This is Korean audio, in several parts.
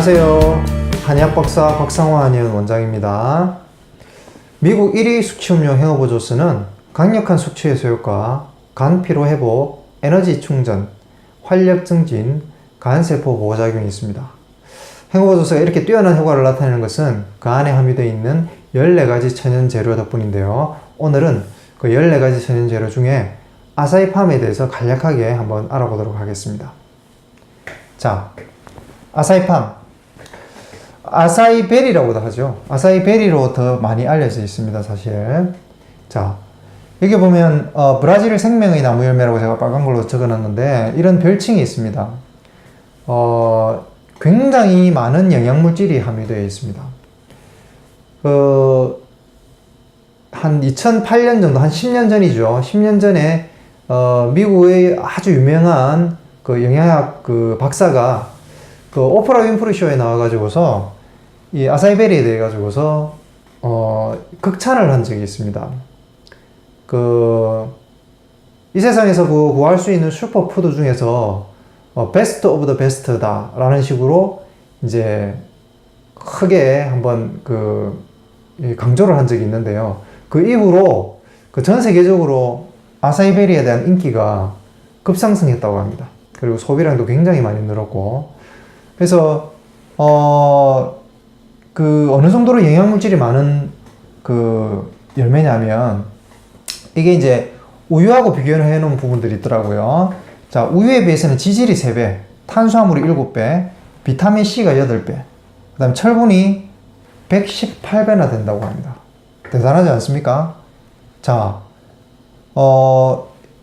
안녕하세요. 한의학박사 박상화 한의원 원장입니다. 미국 1위 숙취음료 행어보조스는 강력한 숙취 해소 효과, 간 피로 회복, 에너지 충전, 활력 증진, 간세포 보호작용이 있습니다. 행어보조스가 이렇게 뛰어난 효과를 나타내는 것은 그 안에 함유되어 있는 14가지 천연 재료 덕분인데요. 오늘은 그 14가지 천연 재료 중에 아사히팜에 대해서 간략하게 한번 알아보도록 하겠습니다. 자, 아사히팜, 아사히베리라고도 하죠. 아사히베리로 더 많이 알려져 있습니다, 사실. 자, 여기 보면 브라질 생명의 나무 열매라고 제가 빨간 걸로 적어놨는데 이런 별칭이 있습니다. 굉장히 많은 영양물질이 함유되어 있습니다. 한 2008년 정도, 한 10년 전이죠. 10년 전에 미국의 아주 유명한 그 영양학 그 박사가 그 오프라 윈프리 쇼에 나와가지고서 이 아사히베리에 대해 가지고서 극찬을 한 적이 있습니다. 이 세상에서 구할 수 있는 슈퍼푸드 중에서 베스트 오브 더 베스트다 라는 식으로 이제 크게 한번 강조를 한 적이 있는데요. 그 이후로 전 세계적으로 아사히베리에 대한 인기가 급상승했다고 합니다. 그리고 소비량도 굉장히 많이 늘었고, 그래서 어느 정도로 영양물질이 많은 열매냐면 이게 이제 우유하고 비교를 해 놓은 부분들이 있더라고요. 자, 우유에 비해서는 지질이 3배, 탄수화물이 7배, 비타민 C가 8배, 그 다음 철분이 118배나 된다고 합니다. 대단하지 않습니까? 자,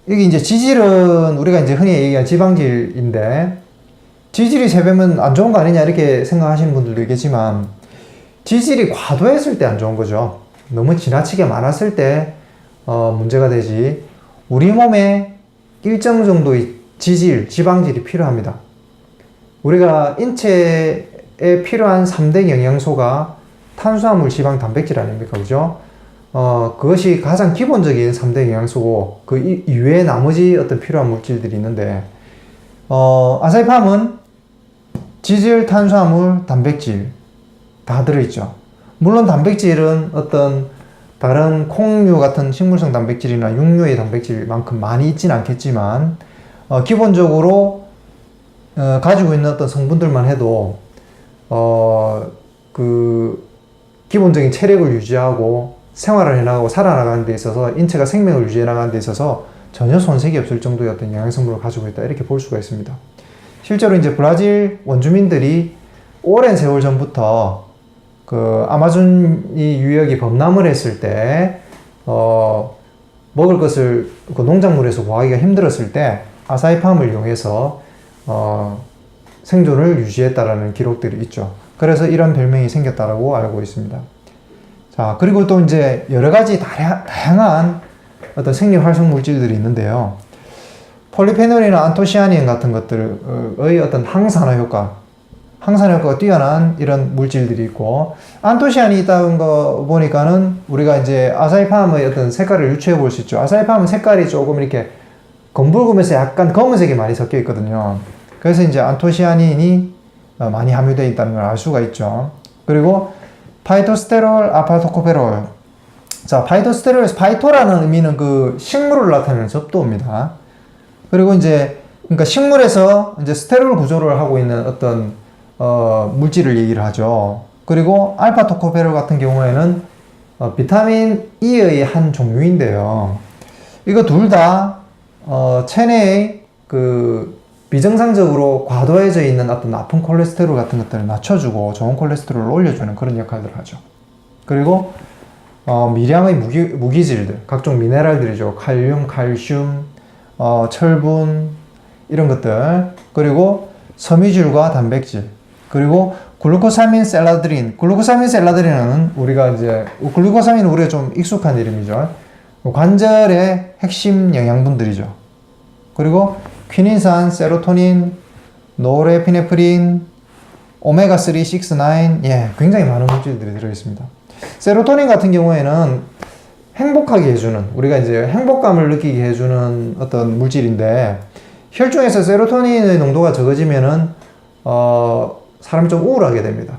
여기 이제 지질은 우리가 이제 흔히 얘기하는 지방질인데, 지질이 3배면 안 좋은 거 아니냐 이렇게 생각하시는 분들도 있겠지만, 지질이 과도했을 때 안 좋은 거죠. 너무 지나치게 많았을 때 문제가 되지. 우리 몸에 일정 정도의 지방질이 필요합니다. 우리가 인체에 필요한 3대 영양소가 탄수화물, 지방, 단백질 아닙니까? 그죠? 그것이 가장 기본적인 3대 영양소고, 그 이외에 나머지 어떤 필요한 물질들이 있는데, 아사히팜은 지질, 탄수화물, 단백질 다 들어있죠. 물론 단백질은 어떤 다른 콩류 같은 식물성 단백질이나 육류의 단백질만큼 많이 있진 않겠지만, 기본적으로 가지고 있는 어떤 성분들만 해도 기본적인 체력을 유지하고 생활을 해나가고 살아나가는 데 있어서, 인체가 생명을 유지해 나가는 데 있어서 전혀 손색이 없을 정도의 어떤 영양성분을 가지고 있다, 이렇게 볼 수가 있습니다. 실제로 이제 브라질 원주민들이 오랜 세월 전부터 아마존이 유역이 범람을 했을 때 먹을 것을 농작물에서 구하기가 힘들었을 때 아사히팜을 이용해서 생존을 유지했다라는 기록들이 있죠. 그래서 이런 별명이 생겼다라고 알고 있습니다. 자, 그리고 또 이제 여러 가지 다양한 어떤 생리 활성 물질들이 있는데요. 폴리페놀이나 안토시아닌 같은 것들의 어떤 항산화 효과가 뛰어난 이런 물질들이 있고, 안토시아닌이 있다는 거 보니까는 우리가 이제 아사히팜의 어떤 색깔을 유추해 볼 수 있죠. 아사히팜은 색깔이 조금 이렇게 검붉으면서 약간 검은색이 많이 섞여 있거든요. 그래서 이제 안토시아닌이 많이 함유되어 있다는 걸 알 수가 있죠. 그리고 파이토스테롤, 아파토코페롤. 자, 파이토스테롤에서 파이토라는 의미는 식물을 나타내는 접두어입니다. 그리고 이제 그러니까 식물에서 이제 스테롤 구조를 하고 있는 어떤 물질을 얘기를 하죠. 그리고 알파토코페롤 같은 경우에는 비타민 E의 한 종류인데요. 이거 둘 다 체내의 비정상적으로 과도해져 있는 어떤 나쁜 콜레스테롤 같은 것들을 낮춰주고 좋은 콜레스테롤을 올려주는 그런 역할들을 하죠. 그리고 미량의 무기질들, 각종 미네랄들이죠. 칼륨, 칼슘, 철분, 이런 것들, 그리고 섬유질과 단백질, 그리고 글루코사민 셀라드린. 글루코사민은 우리가 좀 익숙한 이름이죠. 관절의 핵심 영양분들이죠. 그리고 퀴닌산, 세로토닌, 노르에피네프린, 오메가3, 6, 9, 굉장히 많은 물질들이 들어있습니다. 세로토닌 같은 경우에는 행복하게 해주는, 우리가 이제 행복감을 느끼게 해주는 어떤 물질인데, 혈중에서 세로토닌의 농도가 적어지면은 사람이 좀 우울하게 됩니다.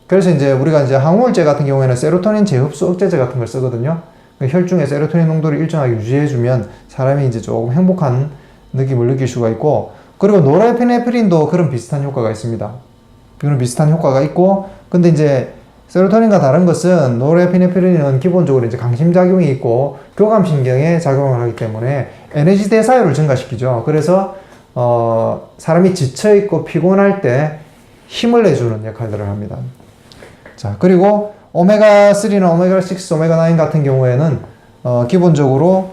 그래서 이제 우리가 이제 항우울제 같은 경우에는 세로토닌 재흡수 억제제 같은 걸 쓰거든요. 혈중의 세로토닌 농도를 일정하게 유지해주면 사람이 이제 조금 행복한 느낌을 느낄 수가 있고, 그리고 노르에피네프린도 그런 비슷한 효과가 있습니다. 그런 비슷한 효과가 있고, 근데 이제 세로토닌과 다른 것은 노르에피네프린은 기본적으로 이제 강심작용이 있고 교감신경에 작용을 하기 때문에 에너지 대사율을 증가시키죠. 그래서 사람이 지쳐있고 피곤할 때 힘을 내주는 역할들을 합니다. 자, 그리고 오메가3나 오메가6, 오메가9 같은 경우에는 기본적으로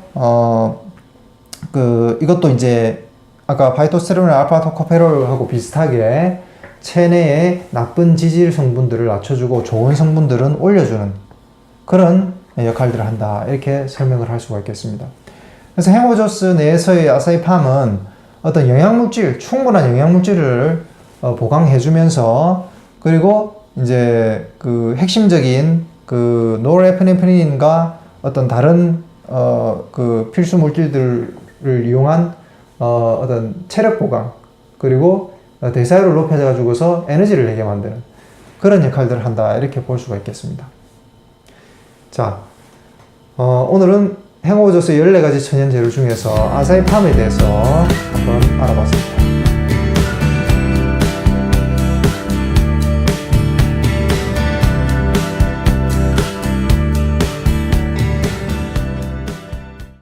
이것도 이제 아까 파이토스테롤, 알파토코페롤하고 비슷하게 체내의 나쁜 지질 성분들을 낮춰주고 좋은 성분들은 올려주는 그런 역할들을 한다. 이렇게 설명을 할 수가 있겠습니다. 그래서 행오조스 내에서의 아사이팜은 어떤 영양물질, 충분한 영양물질을 보강해주면서, 그리고 이제 그 핵심적인 그 노르에피네프린과 어떤 다른 그 필수 물질들을 이용한 어떤 체력 보강, 그리고 대사율을 높여가지고서 에너지를 내게 만드는 그런 역할들을 한다. 이렇게 볼 수가 있겠습니다. 자, 오늘은 행오조스 14가지 천연재료 중에서 아사이팜에 대해서 한번 알아봤습니다.